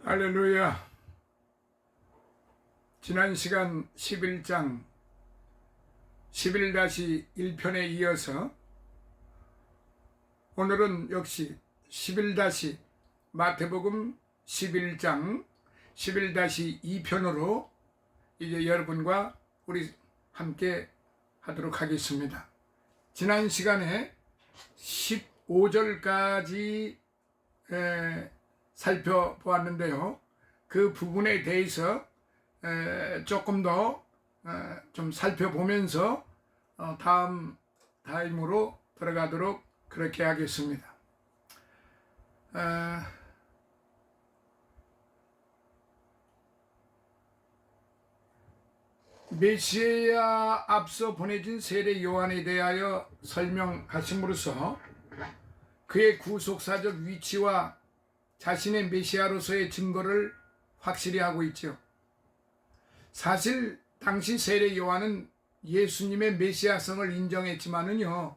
할렐루야. 지난 시간 11장 11-1편에 이어서 오늘은 역시 11- 마태복음 11장 11-2편으로 이제 여러분과 우리 함께 하도록 하겠습니다. 지난 시간에 15절까지 살펴보았는데요. 그 부분에 대해서 조금 더 좀 살펴보면서 다음 타임으로 들어가도록 그렇게 하겠습니다. 메시아 앞서 보내진 세례 요한에 대하여 설명하심으로써 그의 구속사적 위치와 자신의 메시아로서의 증거를 확실히 하고 있죠. 사실 당시 세례 요한은 예수님의 메시아성을 인정했지만은요,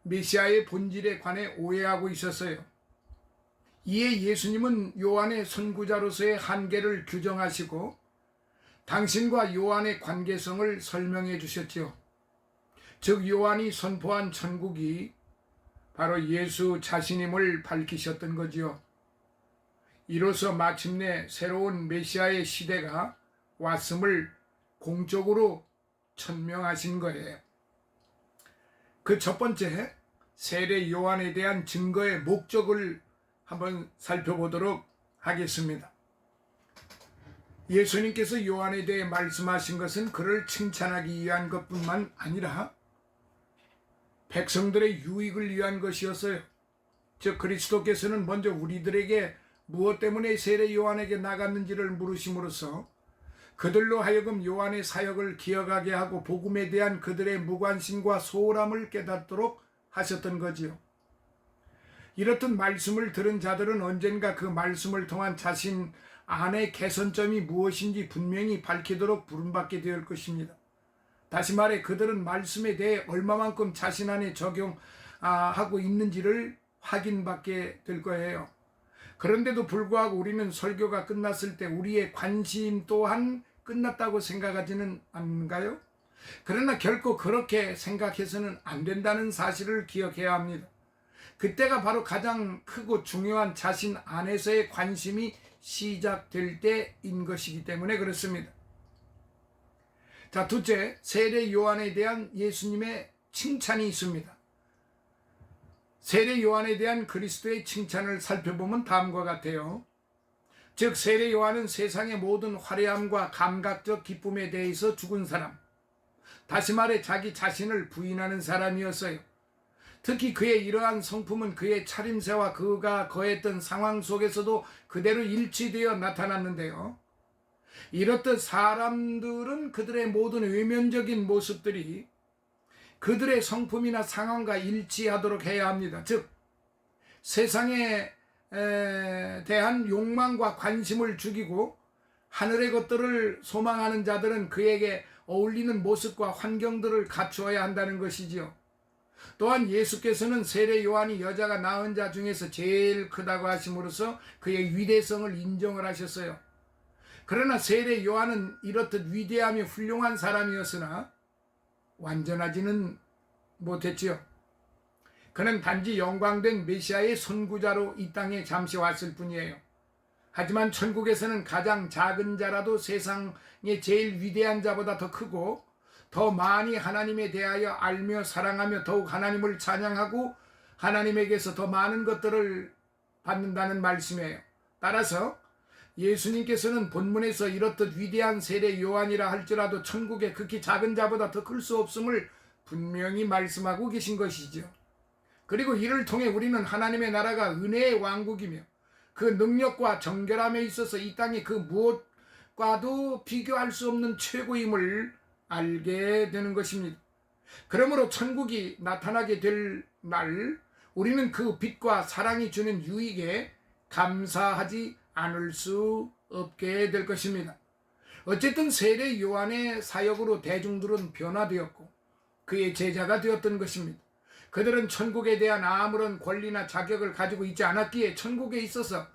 메시아의 본질에 관해 오해하고 있었어요. 이에 예수님은 요한의 선구자로서의 한계를 규정하시고 당신과 요한의 관계성을 설명해 주셨죠. 즉 요한이 선포한 천국이 바로 예수 자신임을 밝히셨던 거지요. 이로써 마침내 새로운 메시아의 시대가 왔음을 공적으로 천명하신 거예요. 그 첫 번째, 세례 요한에 대한 증거의 목적을 한번 살펴보도록 하겠습니다. 예수님께서 요한에 대해 말씀하신 것은 그를 칭찬하기 위한 것뿐만 아니라 백성들의 유익을 위한 것이었어요. 즉 그리스도께서는 먼저 우리들에게 무엇 때문에 세례 요한에게 나갔는지를 물으심으로써 그들로 하여금 요한의 사역을 기억하게 하고 복음에 대한 그들의 무관심과 소홀함을 깨닫도록 하셨던 거지요. 이렇듯 말씀을 들은 자들은 언젠가 그 말씀을 통한 자신 안의 개선점이 무엇인지 분명히 밝히도록 부름받게 될 것입니다. 다시 말해 그들은 말씀에 대해 얼마만큼 자신 안에 적용하고 있는지를 확인받게 될 거예요. 그런데도 불구하고 우리는 설교가 끝났을 때 우리의 관심 또한 끝났다고 생각하지는 않는가요? 그러나 결코 그렇게 생각해서는 안 된다는 사실을 기억해야 합니다. 그때가 바로 가장 크고 중요한 자신 안에서의 관심이 시작될 때인 것이기 때문에 그렇습니다. 자, 둘째, 세례 요한에 대한 예수님의 칭찬이 있습니다. 세례 요한에 대한 그리스도의 칭찬을 살펴보면 다음과 같아요. 즉 세례 요한은 세상의 모든 화려함과 감각적 기쁨에 대해서 죽은 사람, 다시 말해 자기 자신을 부인하는 사람이었어요. 특히 그의 이러한 성품은 그의 차림새와 그가 거했던 상황 속에서도 그대로 일치되어 나타났는데요. 이렇듯 사람들은 그들의 모든 외면적인 모습들이 그들의 성품이나 상황과 일치하도록 해야 합니다. 즉 세상에 대한 욕망과 관심을 죽이고 하늘의 것들을 소망하는 자들은 그에게 어울리는 모습과 환경들을 갖추어야 한다는 것이지요. 또한 예수께서는 세례 요한이 여자가 낳은 자 중에서 제일 크다고 하심으로써 그의 위대성을 인정을 하셨어요. 그러나 세례 요한은 이렇듯 위대하며 훌륭한 사람이었으나 완전하지는 못했지요. 그는 단지 영광된 메시아의 선구자로 이 땅에 잠시 왔을 뿐이에요. 하지만 천국에서는 가장 작은 자라도 세상의 제일 위대한 자보다 더 크고 더 많이 하나님에 대하여 알며 사랑하며 더욱 하나님을 찬양하고 하나님에게서 더 많은 것들을 받는다는 말씀이에요. 따라서 예수님께서는 본문에서 이렇듯 위대한 세례 요한이라 할지라도 천국의 극히 작은 자보다 더 클 수 없음을 분명히 말씀하고 계신 것이죠. 그리고 이를 통해 우리는 하나님의 나라가 은혜의 왕국이며 그 능력과 정결함에 있어서 이 땅의 그 무엇과도 비교할 수 없는 최고임을 알게 되는 것입니다. 그러므로 천국이 나타나게 될 날 우리는 그 빛과 사랑이 주는 유익에 감사하지 않을 수 없게 될 것입니다. 어쨌든 세례 요한의 사역으로 대중들은 변화되었고 그의 제자가 되었던 것입니다. 그들은 천국에 대한 아무런 권리나 자격을 가지고 있지 않았기에 천국에 있어서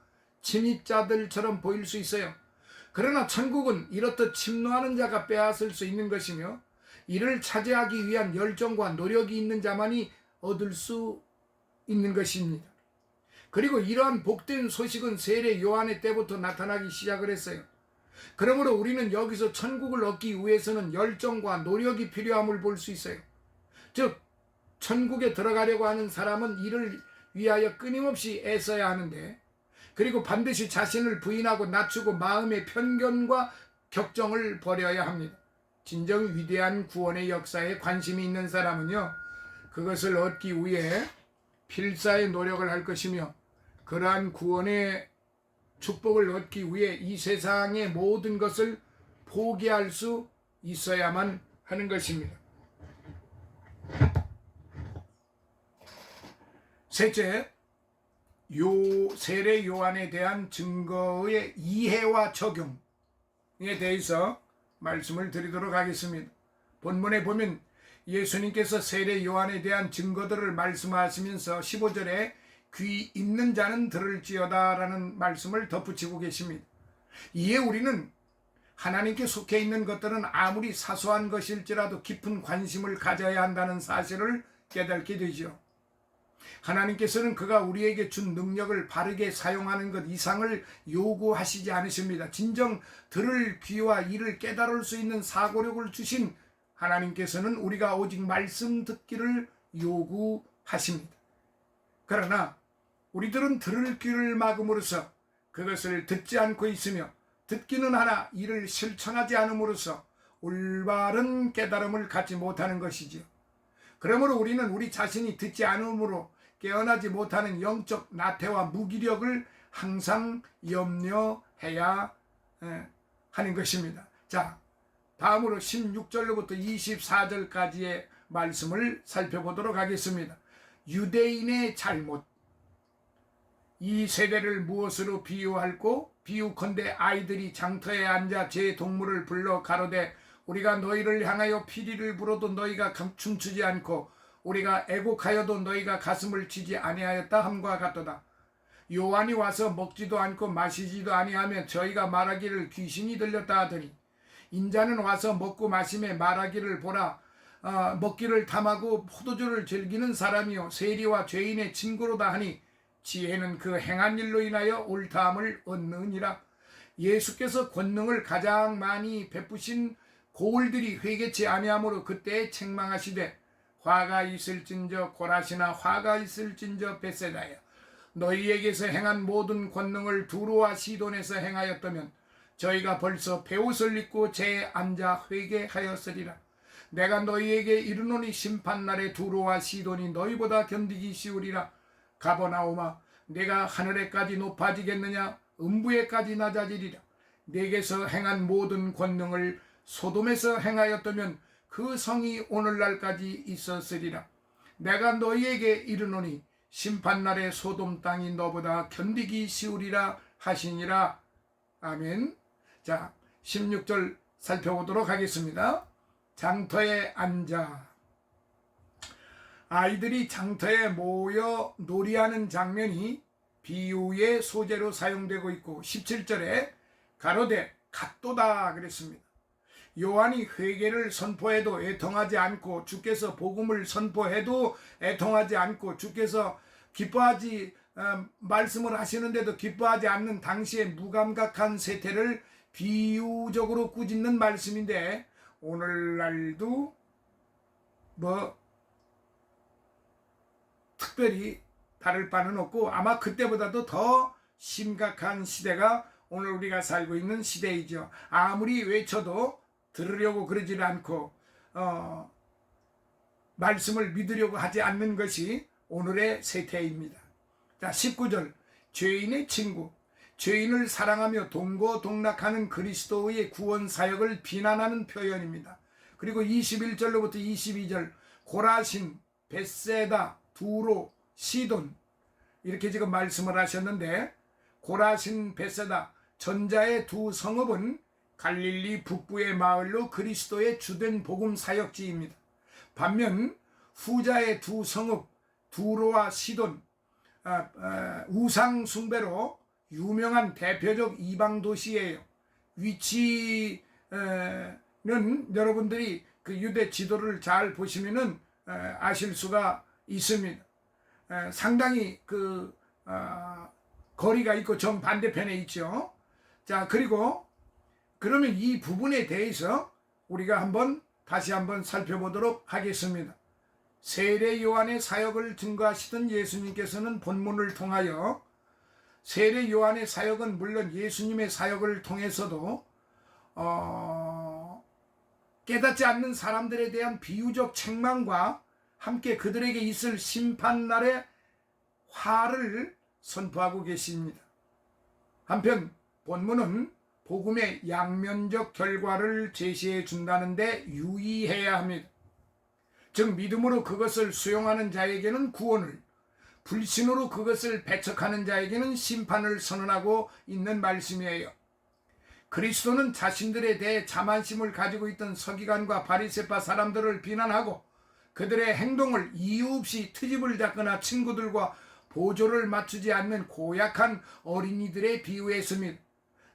침입자들처럼 보일 수 있어요. 그러나 천국은 이렇듯 침노하는 자가 빼앗을 수 있는 것이며 이를 차지하기 위한 열정과 노력이 있는 자만이 얻을 수 있는 것입니다. 그리고 이러한 복된 소식은 세례 요한의 때부터 나타나기 시작을 했어요. 그러므로 우리는 여기서 천국을 얻기 위해서는 열정과 노력이 필요함을 볼 수 있어요. 즉 천국에 들어가려고 하는 사람은 이를 위하여 끊임없이 애써야 하는데, 그리고 반드시 자신을 부인하고 낮추고 마음의 편견과 격정을 버려야 합니다. 진정 위대한 구원의 역사에 관심이 있는 사람은요, 그것을 얻기 위해 필사의 노력을 할 것이며, 그러한 구원의 축복을 얻기 위해 이 세상의 모든 것을 포기할 수 있어야만 하는 것입니다. 셋째, 세례 요한에 대한 증거의 이해와 적용에 대해서 말씀을 드리도록 하겠습니다. 본문에 보면 예수님께서 세례 요한에 대한 증거들을 말씀하시면서 15절에 귀 있는 자는 들을지어다 라는 말씀을 덧붙이고 계십니다. 이에 우리는 하나님께 속해 있는 것들은 아무리 사소한 것일지라도 깊은 관심을 가져야 한다는 사실을 깨닫게 되죠. 하나님께서는 그가 우리에게 준 능력을 바르게 사용하는 것 이상을 요구하시지 않으십니다. 진정 들을 귀와 이를 깨달을 수 있는 사고력을 주신 하나님께서는 우리가 오직 말씀 듣기를 요구하십니다. 그러나 우리들은 들을 귀를 막음으로써 그것을 듣지 않고 있으며, 듣기는 하나 이를 실천하지 않음으로써 올바른 깨달음을 갖지 못하는 것이지요. 그러므로 우리는 우리 자신이 듣지 않음으로 깨어나지 못하는 영적 나태와 무기력을 항상 염려해야 하는 것입니다. 자, 다음으로 16절로부터 24절까지의 말씀을 살펴보도록 하겠습니다. 유대인의 잘못. 이 세대를 무엇으로 비유할꼬? 비유컨대 아이들이 장터에 앉아 제 동물을 불러 가로되 우리가 너희를 향하여 피리를 불어도 너희가 춤추지 않고 우리가 애곡하여도 너희가 가슴을 치지 아니하였다 함과 같도다. 요한이 와서 먹지도 않고 마시지도 아니하며 저희가 말하기를 귀신이 들렸다 하더니, 인자는 와서 먹고 마심에 말하기를 보라, 먹기를 탐하고 포도주를 즐기는 사람이요 세리와 죄인의 친구로다 하니 지혜는 그 행한 일로 인하여 옳다함을 얻느니라. 예수께서 권능을 가장 많이 베푸신 고을들이 회개치 아니하므로 그때에 책망하시되 화가 있을진저 고라시나 화가 있을진저 벳세다야, 너희에게서 행한 모든 권능을 두로와 시돈에서 행하였다면 저희가 벌써 베옷을 입고 제 앉아 회개하였으리라. 내가 너희에게 이르노니 심판날에 두로와 시돈이 너희보다 견디기 쉬우리라. 가버나움아, 내가 하늘에까지 높아지겠느냐? 음부에까지 낮아지리라. 내게서 행한 모든 권능을 소돔에서 행하였다면 그 성이 오늘날까지 있었으리라. 내가 너희에게 이르노니 심판날에 소돔 땅이 너보다 견디기 쉬우리라 하시니라. 아멘. 자, 16절 살펴보도록 하겠습니다. 장터에 앉아. 아이들이 장터에 모여 놀이하는 장면이 비유의 소재로 사용되고 있고, 17절에 가로되 같도다 그랬습니다. 요한이 회개를 선포해도 애통하지 않고, 주께서 복음을 선포해도 애통하지 않고, 주께서 말씀을 하시는데도 기뻐하지 않는 당시의 무감각한 세태를 비유적으로 꾸짖는 말씀인데, 오늘날도 특별히 다를 바는 없고 아마 그때보다도 더 심각한 시대가 오늘 우리가 살고 있는 시대이죠. 아무리 외쳐도 들으려고 그러지 않고 말씀을 믿으려고 하지 않는 것이 오늘의 세태입니다. 자, 19절 죄인의 친구. 죄인을 사랑하며 동고동락하는 그리스도의 구원 사역을 비난하는 표현입니다. 그리고 21절로부터 22절 고라신, 벳세다, 두로, 시돈 이렇게 지금 말씀을 하셨는데, 고라신, 벳세다 전자의 두 성읍은 갈릴리 북부의 마을로 그리스도의 주된 복음 사역지입니다. 반면 후자의 두 성읍 두로와 시돈 우상 숭배로 유명한 대표적 이방 도시예요. 위치는 여러분들이 그 유대 지도를 잘 보시면은 아실 수가 있습니다. 상당히 그 거리가 있고 정반대편에 있죠. 자, 그리고 그러면 이 부분에 대해서 우리가 다시 한번 살펴보도록 하겠습니다. 세례 요한의 사역을 증거하시던 예수님께서는 본문을 통하여 세례 요한의 사역은 물론 예수님의 사역을 통해서도 깨닫지 않는 사람들에 대한 비유적 책망과 함께 그들에게 있을 심판날의 화를 선포하고 계십니다. 한편 본문은 복음의 양면적 결과를 제시해 준다는데 유의해야 합니다. 즉 믿음으로 그것을 수용하는 자에게는 구원을, 불신으로 그것을 배척하는 자에게는 심판을 선언하고 있는 말씀이에요. 그리스도는 자신들에 대해 자만심을 가지고 있던 서기관과 바리새파 사람들을 비난하고 그들의 행동을 이유 없이 트집을 잡거나 친구들과 보조를 맞추지 않는 고약한 어린이들에 비유했습니다.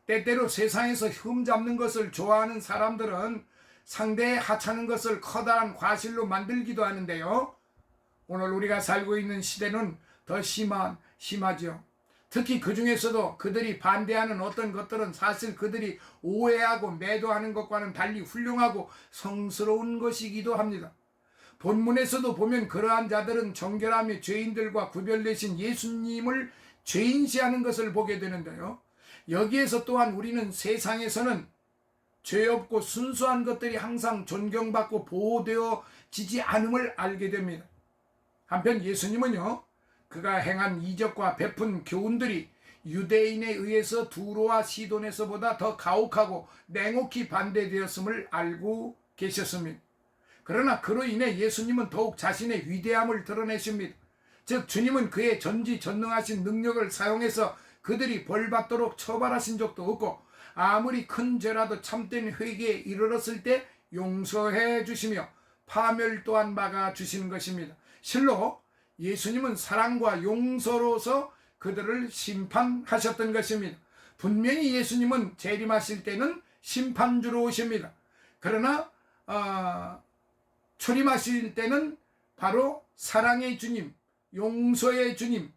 때때로 세상에서 흠 잡는 것을 좋아하는 사람들은 상대에 하찮은 것을 커다란 과실로 만들기도 하는데요. 오늘 우리가 살고 있는 시대는 더 심하죠. 특히 그 중에서도 그들이 반대하는 어떤 것들은 사실 그들이 오해하고 매도하는 것과는 달리 훌륭하고 성스러운 것이기도 합니다. 본문에서도 보면 그러한 자들은 정결하며 죄인들과 구별되신 예수님을 죄인시하는 것을 보게 되는데요. 여기에서 또한 우리는 세상에서는 죄 없고 순수한 것들이 항상 존경받고 보호되어지지 않음을 알게 됩니다. 한편 예수님은요, 그가 행한 이적과 베푼 교훈들이 유대인에 의해서 두로와 시돈에서보다 더 가혹하고 냉혹히 반대되었음을 알고 계셨습니다. 그러나 그로 인해 예수님은 더욱 자신의 위대함을 드러내십니다. 즉 주님은 그의 전지전능하신 능력을 사용해서 그들이 벌받도록 처벌하신 적도 없고 아무리 큰 죄라도 참된 회개에 이르렀을 때 용서해 주시며 파멸 또한 막아 주시는 것입니다. 실로 예수님은 사랑과 용서로서 그들을 심판하셨던 것입니다. 분명히 예수님은 재림하실 때는 심판주로 오십니다. 그러나 출임하실 때는 바로 사랑의 주님, 용서의 주님,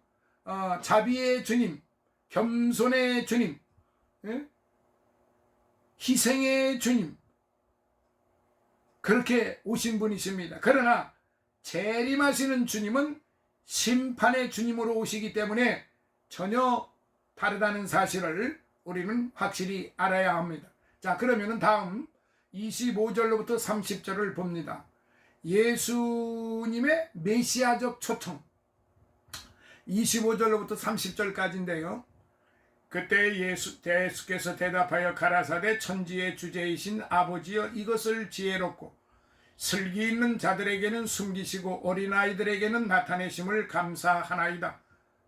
자비의 주님, 겸손의 주님, 희생의 주님, 그렇게 오신 분이십니다. 그러나 재림하시는 주님은 심판의 주님으로 오시기 때문에 전혀 다르다는 사실을 우리는 확실히 알아야 합니다. 자, 그러면은 다음 25절로부터 30절을 봅니다. 예수님의 메시아적 초청, 25절로부터 30절까지인데요. 그때 예수께서 대답하여 가라사대 천지의 주제이신 아버지여 이것을 지혜롭고 슬기 있는 자들에게는 숨기시고 어린아이들에게는 나타내심을 감사하나이다.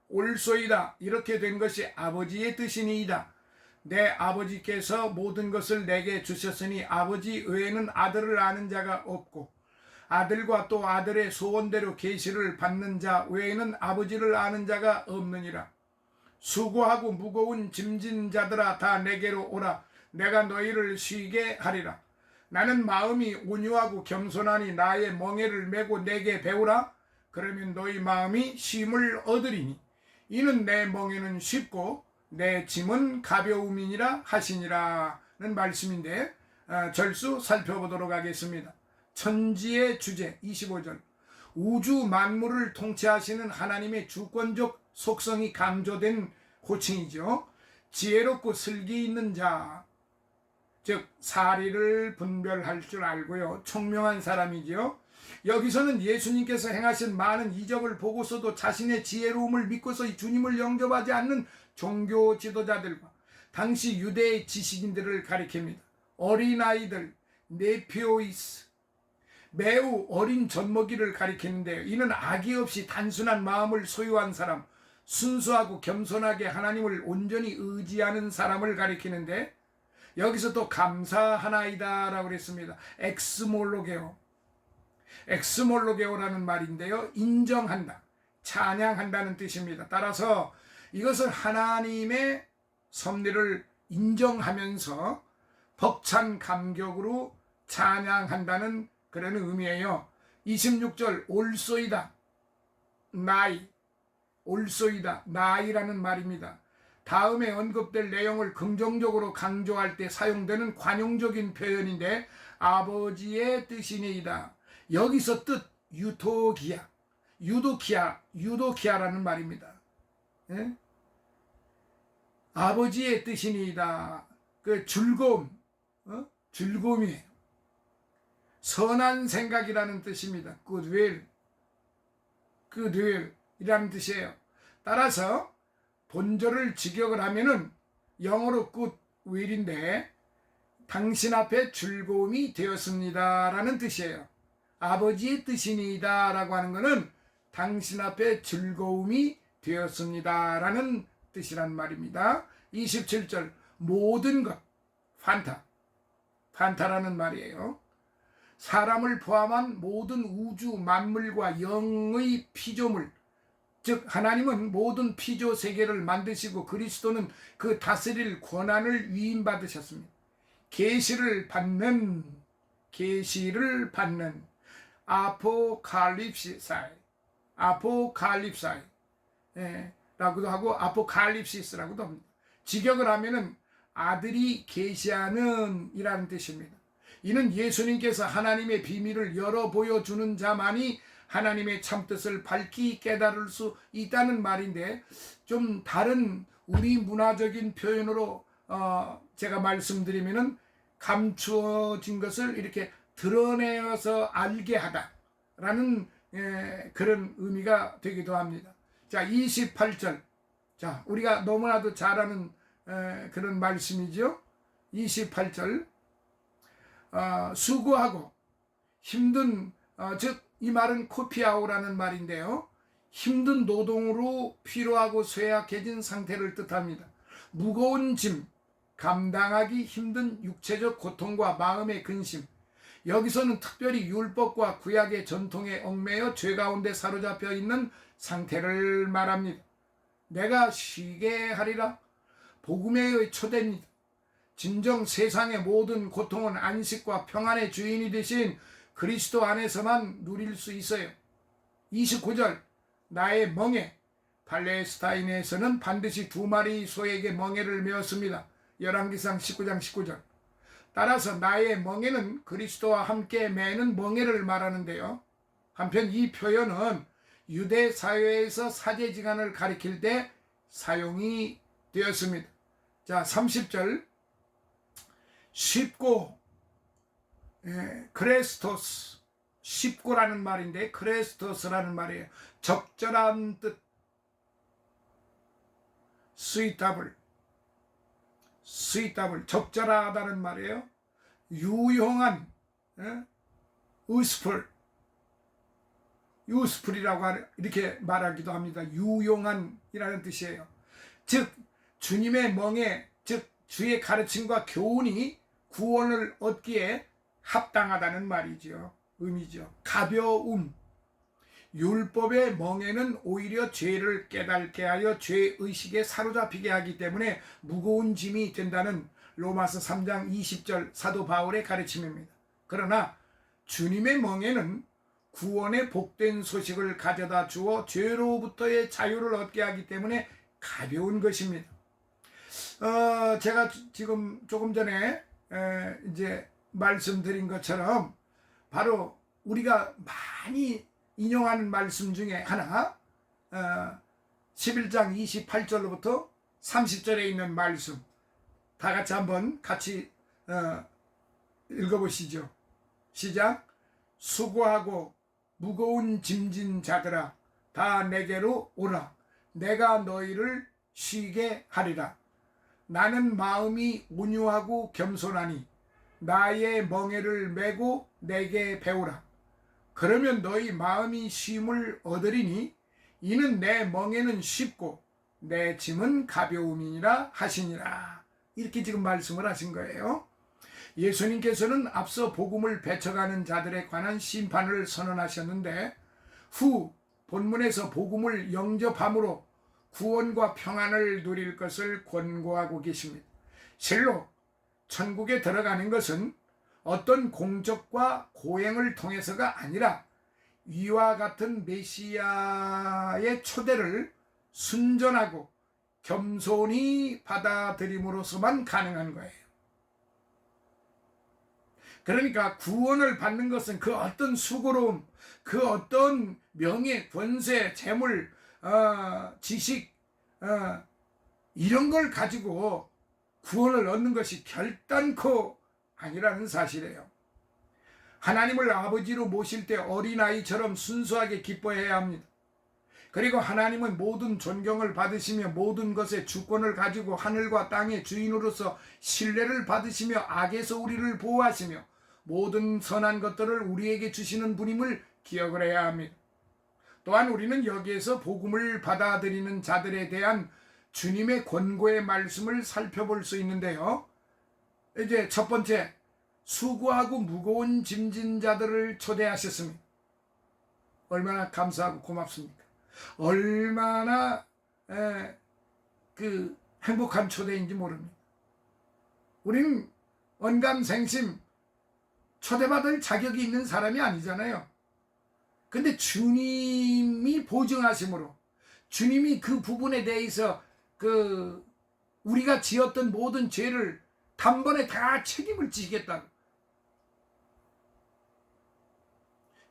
옳소이다. 이렇게 된 것이 아버지의 뜻이니이다. 내 아버지께서 모든 것을 내게 주셨으니 아버지 외에는 아들을 아는 자가 없고 아들과 또 아들의 소원대로 계시를 받는 자 외에는 아버지를 아는 자가 없느니라. 수고하고 무거운 짐진 자들아 다 내게로 오라. 내가 너희를 쉬게 하리라. 나는 마음이 온유하고 겸손하니 나의 멍에를 메고 내게 배우라. 그러면 너희 마음이 쉼을 얻으리니 이는 내 멍에는 쉽고 내 짐은 가벼움이니라 하시니라는 말씀인데 절수 살펴보도록 하겠습니다. 천지의 주제 25절, 우주 만물을 통치하시는 하나님의 주권적 속성이 강조된 호칭이죠. 지혜롭고 슬기 있는 자, 즉 사리를 분별할 줄 알고요, 총명한 사람이죠. 여기서는 예수님께서 행하신 많은 이적을 보고서도 자신의 지혜로움을 믿고서 주님을 영접하지 않는 종교 지도자들과 당시 유대의 지식인들을 가리킵니다. 어린아이들, 네피오이스, 매우 어린 젖먹이를 가리키는데요. 이는 악의 없이 단순한 마음을 소유한 사람, 순수하고 겸손하게 하나님을 온전히 의지하는 사람을 가리키는데 여기서 또 감사하나이다 라고 그랬습니다. 엑스몰로게오라는 말인데요. 인정한다, 찬양한다는 뜻입니다. 따라서 이것은 하나님의 섭리를 인정하면서 벅찬 감격으로 찬양한다는 그런 의미예요. 26절 올소이다 나이, 올소이다 나이라는 말입니다. 다음에 언급될 내용을 긍정적으로 강조할 때 사용되는 관용적인 표현인데 아버지의 뜻이니이다. 여기서 뜻 유토기아, 유도키아라는 말입니다. 예? 아버지의 뜻이니이다. 그 즐거움, 즐거움이에요. 선한 생각이라는 뜻입니다. goodwill이라는 뜻이에요. 따라서 본절을 직역을 하면은 영어로 goodwill인데 당신 앞에 즐거움이 되었습니다 라는 뜻이에요. 아버지의 뜻이니이다 라고 하는 것은 당신 앞에 즐거움이 되었습니다 라는 뜻이란 말입니다. 27절 모든 것 판타라는 말이에요. 사람을 포함한 모든 우주 만물과 영의 피조물, 즉 하나님은 모든 피조 세계를 만드시고 그리스도는 그 다스릴 권한을 위임받으셨습니다. 계시를 받는 아포칼립사이 라고도 하고 아포칼립시스라고도 합니다. 직역을 하면은 아들이 계시하는 이라는 뜻입니다. 이는 예수님께서 하나님의 비밀을 열어 보여주는 자만이 하나님의 참뜻을 밝히 깨달을 수 있다는 말인데 좀 다른 우리 문화적인 표현으로 제가 말씀드리면은 감추어진 것을 이렇게 드러내어서 알게 하다라는 그런 의미가 되기도 합니다. 자, 28절. 자, 우리가 너무나도 잘 아는 그런 말씀이죠. 28절. 수고하고 힘든 즉 이 말은 코피아오라는 말인데요. 힘든 노동으로 피로하고 쇠약해진 상태를 뜻합니다. 무거운 짐, 감당하기 힘든 육체적 고통과 마음의 근심. 여기서는 특별히 율법과 구약의 전통에 얽매여 죄 가운데 사로잡혀 있는 상태를 말합니다. 내가 쉬게 하리라. 복음의 초대입니다. 진정 세상의 모든 고통은 안식과 평안의 주인이 되신 그리스도 안에서만 누릴 수 있어요. 29절 나의 멍에 팔레스타인에서는 반드시 2마리 소에게 멍에를 메었습니다. 열왕기상 19장 19절. 따라서 나의 멍에는 그리스도와 함께 매는 멍에를 말하는데요. 한편 이 표현은 유대 사회에서 사제지간을 가리킬 때 사용이 되었습니다. 자, 30절 쉽고 크레스토스 쉽고라는 말인데 크레스토스라는 말이에요. 적절한 뜻 suitable 적절하다는 말이에요. 유용한 useful이라고 이렇게 말하기도 합니다. 유용한이라는 뜻이에요. 즉 주님의 멍에 즉 주의 가르침과 교훈이 구원을 얻기에 합당하다는 말이죠. 의미죠. 가벼움. 율법의 멍에는 오히려 죄를 깨닫게 하여 죄의식에 사로잡히게 하기 때문에 무거운 짐이 된다는 로마서 3장 20절 사도 바울의 가르침입니다. 그러나 주님의 멍에는 구원의 복된 소식을 가져다 주어 죄로부터의 자유를 얻게 하기 때문에 가벼운 것입니다. 제가 지금 조금 전에 이제 말씀드린 것처럼 바로 우리가 많이 인용하는 말씀 중에 하나 11장 28절로부터 30절에 있는 말씀 다 같이 한번 같이 읽어보시죠. 시작. 수고하고 무거운 짐진 자들아 다 내게로 오라. 내가 너희를 쉬게 하리라. 나는 마음이 온유하고 겸손하니 나의 멍에를 메고 내게 배우라. 그러면 너희 마음이 쉼을 얻으리니 이는 내 멍에는 쉽고 내 짐은 가벼움이니라 하시니라. 이렇게 지금 말씀을 하신 거예요. 예수님께서는 앞서 복음을 배쳐가는 자들에 관한 심판을 선언하셨는데 후 본문에서 복음을 영접함으로 구원과 평안을 누릴 것을 권고하고 계십니다. 실로 천국에 들어가는 것은 어떤 공적과 고행을 통해서가 아니라 이와 같은 메시아의 초대를 순전하고 겸손히 받아들임으로서만 가능한 거예요. 그러니까 구원을 받는 것은 그 어떤 수고로움, 그 어떤 명예, 권세, 재물, 지식 이런 걸 가지고 구원을 얻는 것이 결단코 아니라는 사실이에요. 하나님을 아버지로 모실 때 어린아이처럼 순수하게 기뻐해야 합니다. 그리고 하나님은 모든 존경을 받으시며 모든 것의 주권을 가지고 하늘과 땅의 주인으로서 신뢰를 받으시며 악에서 우리를 보호하시며 모든 선한 것들을 우리에게 주시는 분임을 기억을 해야 합니다. 또한 우리는 여기에서 복음을 받아들이는 자들에 대한 주님의 권고의 말씀을 살펴볼 수 있는데요. 이제 첫 번째, 수고하고 무거운 짐진 자들을 초대하셨습니다. 얼마나 감사하고 고맙습니까? 얼마나 행복한 초대인지 모릅니다. 우리는 언감생심 초대받을 자격이 있는 사람이 아니잖아요. 근데 주님이 보증하심으로, 주님이 그 부분에 대해서 우리가 지었던 모든 죄를 단번에 다 책임을 지시겠다고,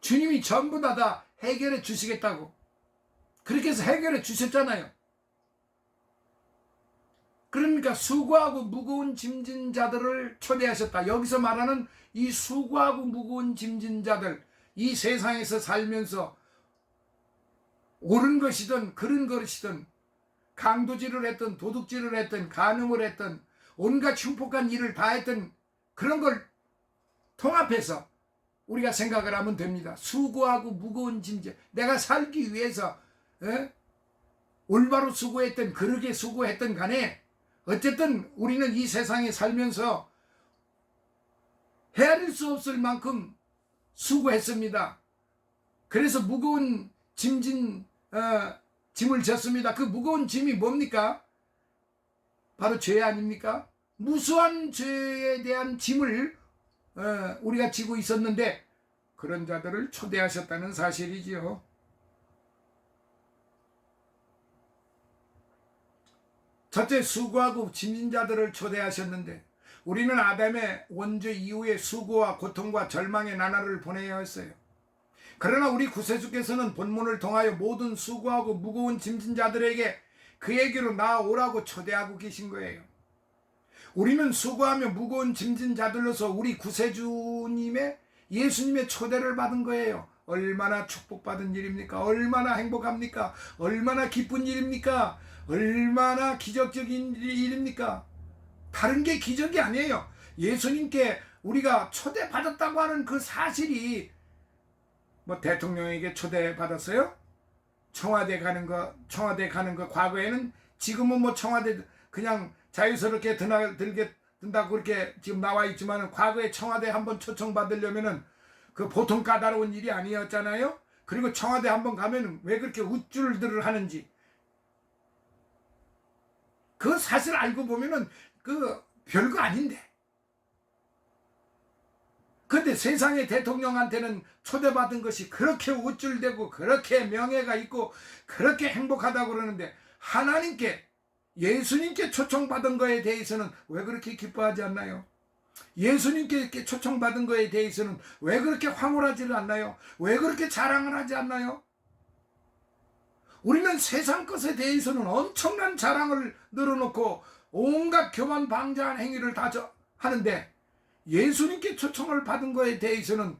주님이 전부 다 해결해 주시겠다고 그렇게 해서 해결해 주셨잖아요. 그러니까 수고하고 무거운 짐진 자들을 초대하셨다. 여기서 말하는 이 수고하고 무거운 짐진 자들, 이 세상에서 살면서 옳은 것이든 그른 것이든 강도질을 했든 도둑질을 했든 간음을 했든 온갖 흉폭한 일을 다 했던 그런 걸 통합해서 우리가 생각을 하면 됩니다. 수고하고 무거운 짐진, 내가 살기 위해서 올바로 수고했던, 그르게 수고했던 간에 어쨌든 우리는 이 세상에 살면서 헤아릴 수 없을 만큼 수고했습니다. 그래서 무거운 짐을 졌습니다. 그 무거운 짐이 뭡니까? 바로 죄 아닙니까? 무수한 죄에 대한 짐을 우리가 지고 있었는데 그런 자들을 초대하셨다는 사실이지요. 첫째, 수고하고 짐진 자들을 초대하셨는데 우리는 아담의 원죄 이후에 수고와 고통과 절망의 나날을 보내야 했어요. 그러나 우리 구세주께서는 본문을 통하여 모든 수고하고 무거운 짐진 자들에게 그에게로 나아오라고 초대하고 계신 거예요. 우리는 수고하며 무거운 짐진 자들로서 우리 구세주님의, 예수님의 초대를 받은 거예요. 얼마나 축복받은 일입니까? 얼마나 행복합니까? 얼마나 기쁜 일입니까? 얼마나 기적적인 일입니까? 다른 게 기적이 아니에요. 예수님께 우리가 초대받았다고 하는 그 사실이, 뭐 대통령에게 초대받았어요? 청와대 가는 거 과거에는, 지금은 뭐 청와대 그냥 자유스럽게 든다고 그렇게 지금 나와 있지만, 과거에 청와대 한번 초청받으려면은 그 보통 까다로운 일이 아니었잖아요. 그리고 청와대 한번 가면은 왜 그렇게 우쭐들을 하는지 그 사실 알고 보면은 그 별거 아닌데, 근데 세상의 대통령한테는 초대받은 것이 그렇게 우쭐대고 그렇게 명예가 있고 그렇게 행복하다고 그러는데, 하나님께, 예수님께 초청받은 거에 대해서는 왜 그렇게 기뻐하지 않나요? 예수님께 초청받은 거에 대해서는 왜 그렇게 황홀하지를 않나요? 왜 그렇게 자랑을 하지 않나요? 우리는 세상 것에 대해서는 엄청난 자랑을 늘어놓고 온갖 교만방자한 행위를 다 하는데, 예수님께 초청을 받은 거에 대해서는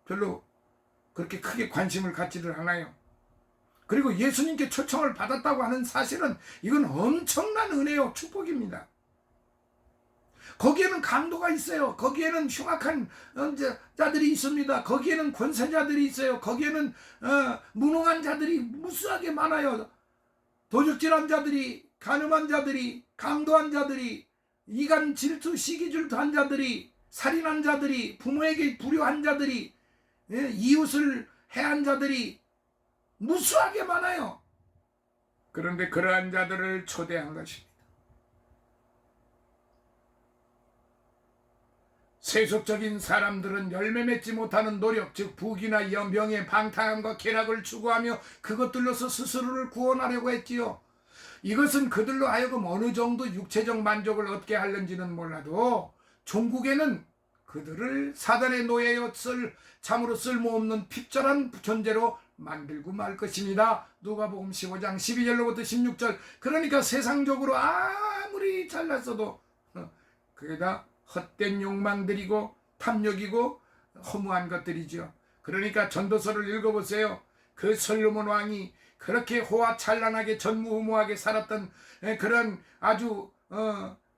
별로 그렇게 크게 관심을 갖지를 않아요. 그리고 예수님께 초청을 받았다고 하는 사실은 이건 엄청난 은혜요, 축복입니다. 거기에는 강도가 있어요. 거기에는 흉악한 자들이 있습니다. 거기에는 권세자들이 있어요. 거기에는 무능한 자들이 무수하게 많아요. 도둑질한 자들이, 간음한 자들이, 강도한 자들이, 이간 질투, 시기 질투한 자들이, 살인한 자들이, 부모에게 불효한 자들이, 이웃을 해한 자들이 무수하게 많아요. 그런데 그러한 자들을 초대한 것입니다. 세속적인 사람들은 열매 맺지 못하는 노력, 즉 부귀나 명예, 방탕함과 쾌락을 추구하며 그것들로서 스스로를 구원하려고 했지요. 이것은 그들로 하여금 어느 정도 육체적 만족을 얻게 하는지는 몰라도 종국에는 그들을 사단의 노예여 참으로 쓸모없는 핍절한 존재로 만들고 말 것입니다. 누가복음 15장 12절로부터 16절. 그러니까 세상적으로 아무리 잘났어도 그게 다 헛된 욕망들이고 탐욕이고 허무한 것들이죠. 그러니까 전도서를 읽어보세요. 그 솔로몬 왕이 그렇게 호화찬란하게 전무후무하게 살았던 그런 아주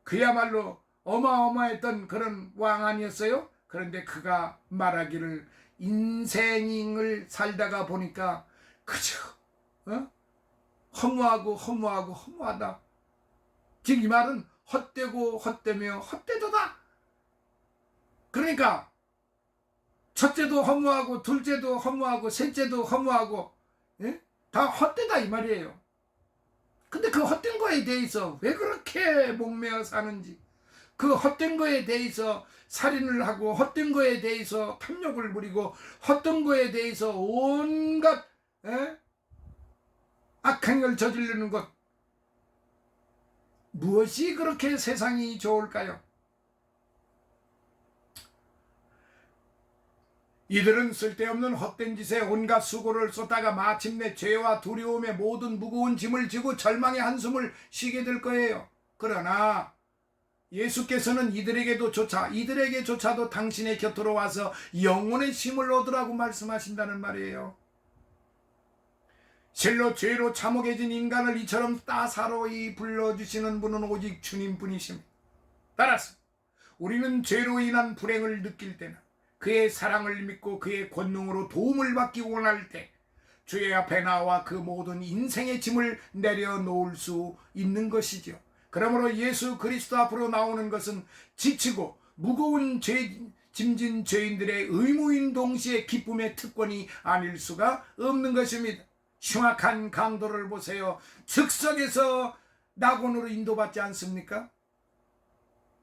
그야말로 어마어마했던 그런 왕 아니었어요? 그런데 그가 말하기를 인생을 살다가 보니까 그저 허무하다. 즉 이 말은 헛되고 헛되며 헛되도다. 그러니까 첫째도 허무하고 둘째도 허무하고 셋째도 허무하고 다 헛되다 이 말이에요. 근데 그 헛된 거에 대해서 왜 그렇게 목매어 사는지, 그 헛된 거에 대해서 살인을 하고 헛된 거에 대해서 탐욕을 부리고 헛된 거에 대해서 온갖 악행을 저지르는 것, 무엇이 그렇게 세상이 좋을까요? 이들은 쓸데없는 헛된 짓에 온갖 수고를 쏟다가 마침내 죄와 두려움의 모든 무거운 짐을 지고 절망의 한숨을 쉬게 될 거예요. 그러나 예수께서는 이들에게조차도 당신의 곁으로 와서 영혼의 쉼을 얻으라고 말씀하신다는 말이에요. 실로 죄로 참혹해진 인간을 이처럼 따사로이 불러주시는 분은 오직 주님뿐이십니다. 따라서 우리는 죄로 인한 불행을 느낄 때는 그의 사랑을 믿고 그의 권능으로 도움을 받기 원할 때 주의 앞에 나와 그 모든 인생의 짐을 내려놓을 수 있는 것이죠. 그러므로 예수 그리스도 앞으로 나오는 것은 지치고 무거운 짐진 죄인들의 의무인 동시에 기쁨의 특권이 아닐 수가 없는 것입니다. 흉악한 강도를 보세요. 즉석에서 낙원으로 인도받지 않습니까?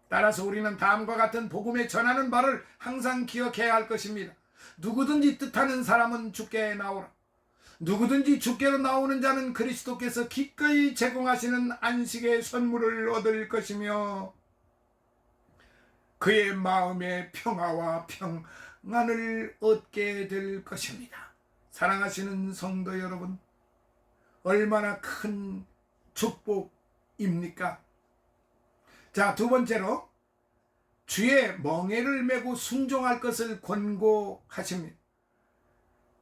따라서 우리는 다음과 같은 복음에 전하는 바를 항상 기억해야 할 것입니다. 누구든지 뜻하는 사람은 주께 나오라. 누구든지 주께로 나오는 자는 그리스도께서 기꺼이 제공하시는 안식의 선물을 얻을 것이며 그의 마음의 평화와 평안을 얻게 될 것입니다. 사랑하시는 성도 여러분, 얼마나 큰 축복입니까? 자, 두 번째로 주의 멍에를 메고 순종할 것을 권고하십니다.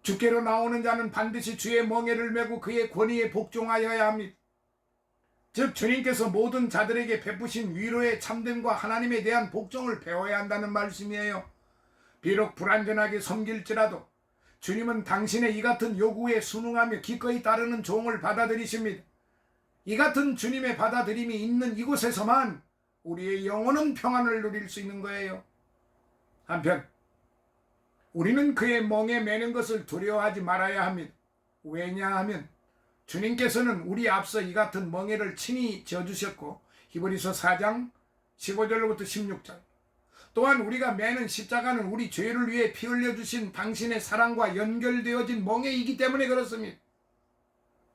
주께로 나오는 자는 반드시 주의 멍에를 메고 그의 권위에 복종하여야 합니다. 즉 주님께서 모든 자들에게 베푸신 위로의 참됨과 하나님에 대한 복종을 배워야 한다는 말씀이에요. 비록 불완전하게 섬길지라도 주님은 당신의 이 같은 요구에 순응하며 기꺼이 따르는 종을 받아들이십니다. 이 같은 주님의 받아들임이 있는 이곳에서만 우리의 영혼은 평안을 누릴 수 있는 거예요. 한편 우리는 그의 멍에 매는 것을 두려워하지 말아야 합니다. 왜냐하면 주님께서는 우리 앞서 이 같은 멍에를 친히 져주셨고 히브리서 4장 15절로부터 16절, 또한 우리가 매는 십자가는 우리 죄를 위해 피 흘려주신 당신의 사랑과 연결되어진 멍에이기 때문에 그렇습니다.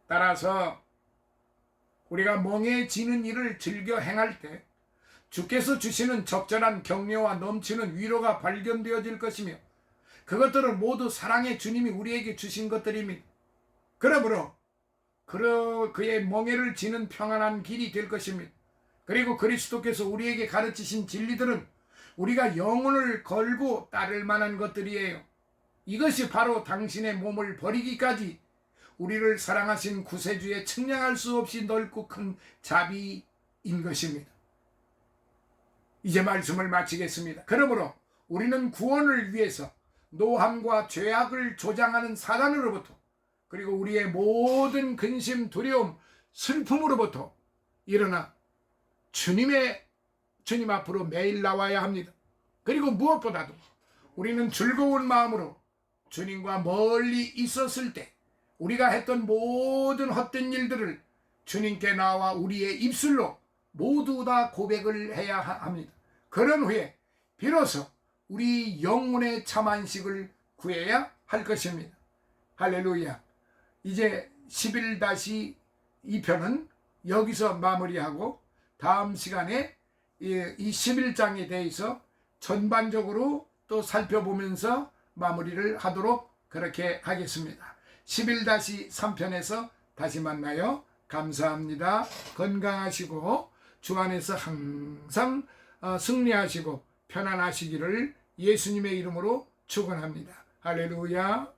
따라서 우리가 멍에 지는 일을 즐겨 행할 때 주께서 주시는 적절한 격려와 넘치는 위로가 발견되어질 것이며 그것들은 모두 사랑의 주님이 우리에게 주신 것들입니다. 그러므로 그의 멍에를 지는 평안한 길이 될 것입니다. 그리고 그리스도께서 우리에게 가르치신 진리들은 우리가 영혼을 걸고 따를 만한 것들이에요. 이것이 바로 당신의 몸을 버리기까지 우리를 사랑하신 구세주의 측량할 수 없이 넓고 큰 자비인 것입니다. 이제 말씀을 마치겠습니다. 그러므로 우리는 구원을 위해서 노함과 죄악을 조장하는 사단으로부터, 그리고 우리의 모든 근심, 두려움, 슬픔으로부터 일어나 주님 앞으로 매일 나와야 합니다. 그리고 무엇보다도 우리는 즐거운 마음으로 주님과 멀리 있었을 때 우리가 했던 모든 헛된 일들을 주님께 나와 우리의 입술로 모두 다 고백을 해야 합니다. 그런 후에 비로소 우리 영혼의 참 안식을 구해야 할 것입니다. 할렐루야. 이제 11-2편은 여기서 마무리하고 다음 시간에 이 11장에 대해서 전반적으로 또 살펴보면서 마무리를 하도록 그렇게 하겠습니다. 11-3편에서 다시 만나요. 감사합니다. 건강하시고 주 안에서 항상 승리하시고 편안하시기를 예수님의 이름으로 축원합니다. 할렐루야.